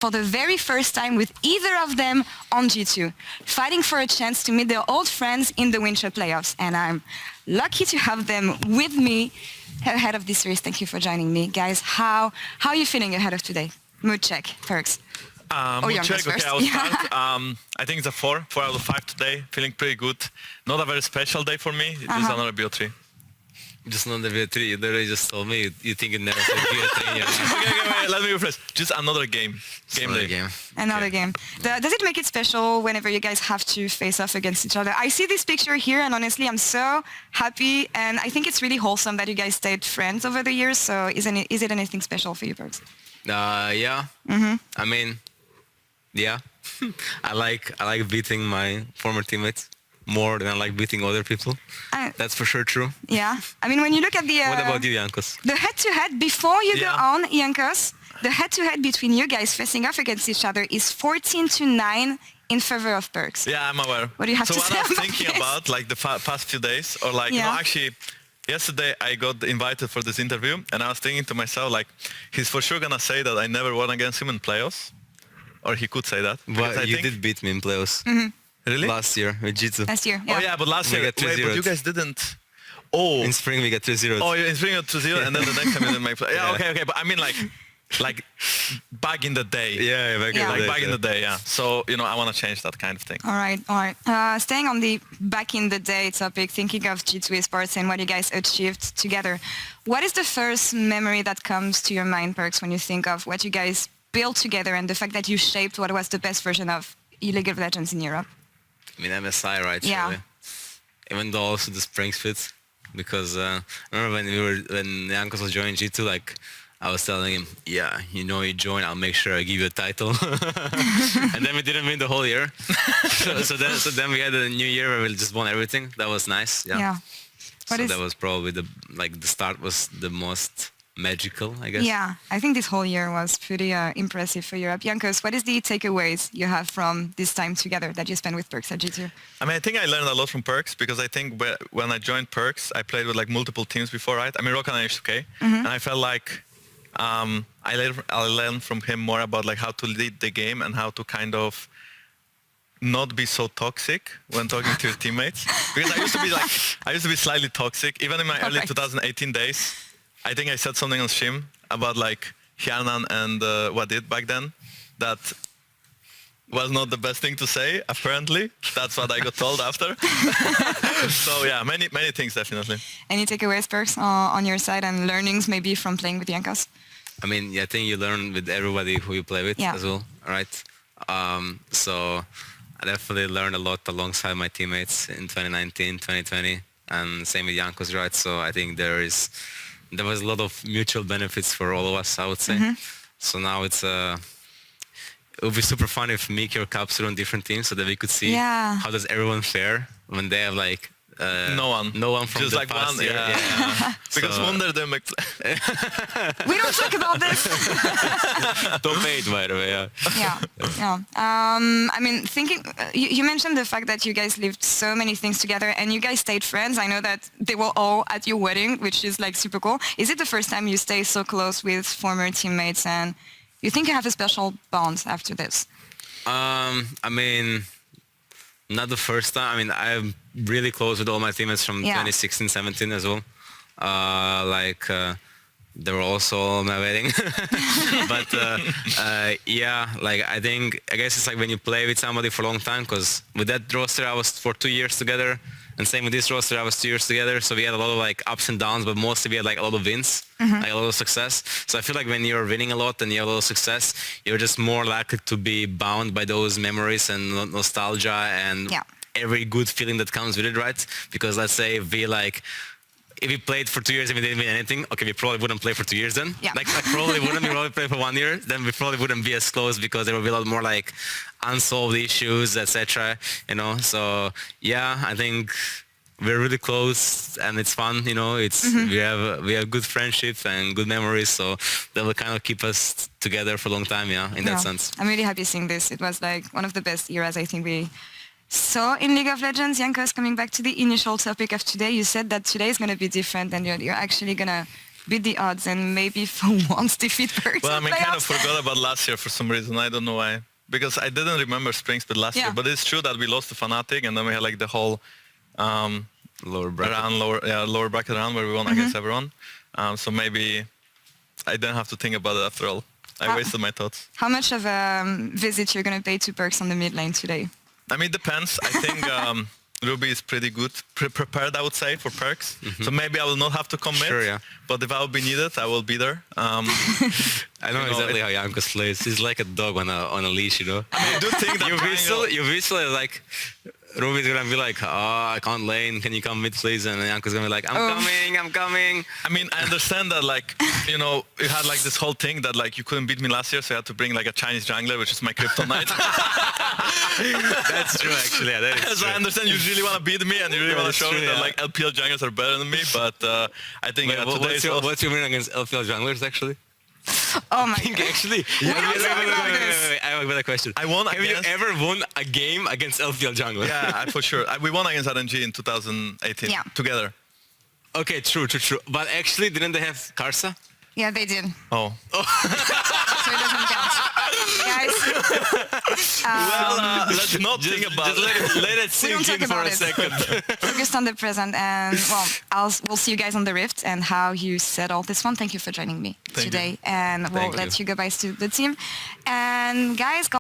for the very first time with either of them on G2, fighting for a chance to meet their old friends in the winter playoffs. And I'm lucky to have them with me ahead of this series. Thank you for joining me. Guys, how are you feeling ahead of today? Mood check, Perkz. Mood check, okay, I'll start. I think it's a 4 out of 5 today. Feeling pretty good. Not a very special day for me. It's just another BO3. Just another BO3. You literally just told me you think it never said BO3 in your life. Okay, let me rephrase. Just another game. Another game. Another game. Does it make it special whenever you guys have to face off against each other? I see this picture here, and honestly, I'm so happy, and I think it's really wholesome that you guys stayed friends over the years. So is it anything special for you, Perkz? Yeah. I mean, yeah. I like beating my former teammates more than I like beating other people. That's for sure true. Yeah. I mean, when you look at the... what about you, Jankos? The head-to-head, before you go on, Jankos, the head-to-head between you guys facing off against each other is 14-9 in favor of Perkz. Yeah, I'm aware. What do you have to say So what I was thinking this? about, like the past few days, or like, you know, actually, yesterday I got invited for this interview, and I was thinking to myself, like, he's for sure gonna say that I never won against him in playoffs. Or he could say that. But you did beat me in playoffs. Really? Last year with G2. Last year, yeah. Oh yeah, but last year, got 3-0. but you guys didn't. Oh. In spring we got 3-0. Oh, in spring you got 2-0, and then the next time you didn't make play. Yeah, okay, but I mean like back in the day. Yeah, back in the day, yeah. So, you know, I want to change that kind of thing. All right. Staying on the back in the day topic, thinking of G2 Esports and what you guys achieved together, what is the first memory that comes to your mind, Perkz, when you think of what you guys built together and the fact that you shaped what was the best version of League of Legends in Europe? I mean, MSI, right? Yeah. Surely. Even though also the spring split, because I remember when Jankos was joining G2, like I was telling him, yeah, you know, you join, I'll make sure I give you a title. And then we didn't win the whole year. so then we had a new year where we just won everything. That was nice. Yeah. That was probably the start was the most magical, I guess. Yeah, I think this whole year was pretty impressive for Europe. Jankos, what is the takeaways you have from this time together that you spent with Perkz at G2? I mean, I think I learned a lot from Perkz, because I think when I joined Perkz, I played with like multiple teams before, right? I mean, Rock and H2K, and I felt like I learned from him more about like how to lead the game and how to kind of not be so toxic when talking to your teammates. Because I used to be slightly toxic, even in my early 2018 days. I think I said something on stream about like Hjarnan and Wadid back then that was not the best thing to say, apparently. That's what I got told after. So yeah, many things definitely. Any takeaways, Perkz, on your side and learnings maybe from playing with Jankos? I mean, I think you learn with everybody who you play with as well, right? So I definitely learned a lot alongside my teammates in 2019, 2020, and same with Jankos, right? So I think there was a lot of mutual benefits for all of us, I would say. So now it would be super fun if Mikio or Caps are on different teams so that we could see how does everyone fare when they have like no one from just the like past one, year. Because Wonder didn't make We don't talk about this. Don't pay it, by the way, I mean, thinking, you mentioned the fact that you guys lived so many things together and you guys stayed friends. I know that they were all at your wedding, which is like super cool. Is it the first time you stay so close with former teammates and you think you have a special bond after this? I mean, not the first time. I mean, I'm really close with all my teammates from 2016, 17 as well. They were also on my wedding. But I guess it's like when you play with somebody for a long time, because with that roster I was for 2 years together, and same with this roster I was 2 years together. So we had a lot of like ups and downs, but mostly we had like a lot of wins, like a lot of success. So I feel like when you're winning a lot and you have a lot of success, you're just more likely to be bound by those memories and nostalgia and every good feeling that comes with it, right? Because let's say if we played for 2 years and we didn't win anything, okay, we probably wouldn't play for 2 years then. Like probably wouldn't. We probably play for 1 year, then we probably wouldn't be as close because there would be a lot more like unsolved issues, etc. You know, so yeah, I think we're really close and it's fun. You know, we have good friendships and good memories, so that will kind of keep us together for a long time. Yeah, in that sense. I'm really happy seeing this. It was like one of the best eras I think we saw in League of Legends. Jankos, coming back to the initial topic of today, you said that today is going to be different and you're actually going to beat the odds and maybe for once defeat Perkz Well, I in mean, kind of playoffs? forgot about last year for some reason. I don't know why. Because I didn't remember Spring Split last Yeah. year. But it's true that we lost to Fnatic, and then we had like the whole Lower bracket. lower bracket round where we won against everyone. So maybe I didn't have to think about it after all. I wasted my thoughts. How much of a visit you're going to pay to Perkz on the mid lane today? I mean, it depends. I think Ruby is pretty good, prepared, I would say, for Perkz. So maybe I will not have to commit. Sure, yeah. But if I will be needed, I will be there. I know you know, exactly how Jankos plays. He's like a dog on a leash, you know. I do think that You whistle like Ruby's gonna be like, oh, I can't lane. Can you come mid, please? And Jankos gonna be like, I'm coming. I mean, I understand that, like, you know, you had like this whole thing that like you couldn't beat me last year, so you had to bring like a Chinese jungler, which is my kryptonite. That's true, actually. Yeah, that is So true. I understand you really want to beat me and you really want to That's show me true, that yeah. like LPL junglers are better than me, but I think Wait, today is also- what's your win against LPL junglers, actually? Oh my think god. actually. We don't talk about this. Wait, I have a better question. I won Have against- you ever won a game against LPL jungler? Yeah, for sure. We won against RNG in 2018 Yeah. together. Okay, true. But actually, didn't they have Karsa? Yeah, they did. Oh. So it doesn't count. Guys, Well, let's not think about it. Let it we don't sink talk in for about a it. second. Focused on the present, and well, we'll see you guys on the Rift and how you settle this one. Thank you for joining me Thank you. today, and we'll Thank let you. you go back to the team. And guys.